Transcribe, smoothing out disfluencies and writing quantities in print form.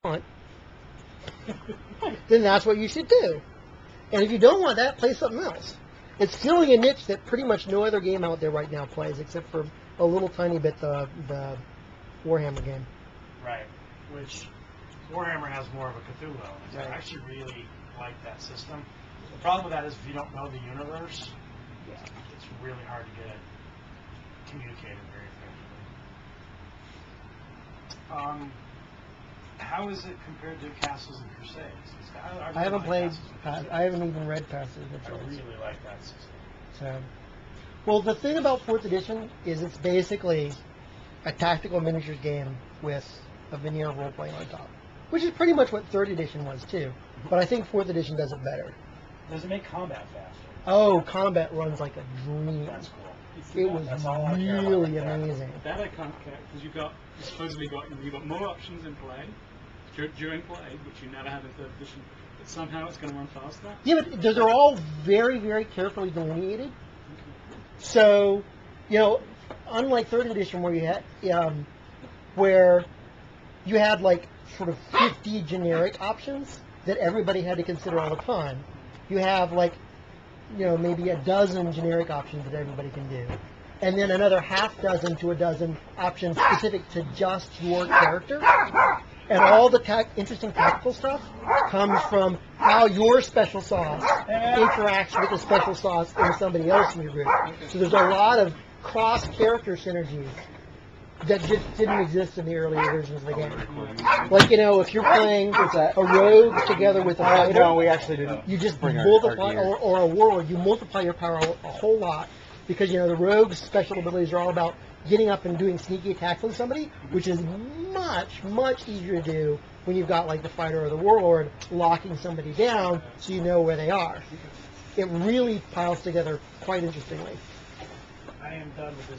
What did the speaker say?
want, then that's what you should do. And if you don't want that, play something else. It's filling a niche that pretty much no other game out there right now plays, except for a little tiny bit the Warhammer game. Right. Which Warhammer has more of a Cthulhu element. Right. I actually really like that system. The problem with that is if you don't know the universe, it's really hard to get it communicated very effectively. How is it compared to Castles and Crusades? I haven't like played. Castles and Crusades. I haven't even read Castles and I Crusades. really like that system. So, well, the thing about 4th edition is it's basically a tactical miniatures game with a veneer of role-playing on top, which is pretty much what 3rd edition was too. But I think 4th edition does it better. Does it make combat faster? Oh, combat runs like a dream. That's cool. It was That's all I care about really like that. amazing. That I can't care because you've supposedly got more options in play during play, which you never had in 3rd edition. But somehow it's going to run faster. Yeah, but those are all very, very carefully delineated. So, you know, unlike 3rd edition where you had like sort of 50 generic options that everybody had to consider all the time, you have like, you know, maybe a dozen generic options that everybody can do, and then another half dozen to a dozen options specific to just your character. And all the interesting tactical stuff comes from how your special sauce interacts with the special sauce in somebody else in your group. So there's a lot of cross-character synergies that just didn't exist in the earlier versions of the game. Like, you know, if you're playing a rogue together with a fighter, No, we actually didn't. you just bring our multiply, gear. or a warlord, you multiply your power a whole lot, because, you know, the rogue's special abilities are all about getting up and doing sneaky attacks on somebody, which is much, much easier to do when you've got, like, the fighter or the warlord locking somebody down so you know where they are. It really piles together quite interestingly. I am done with this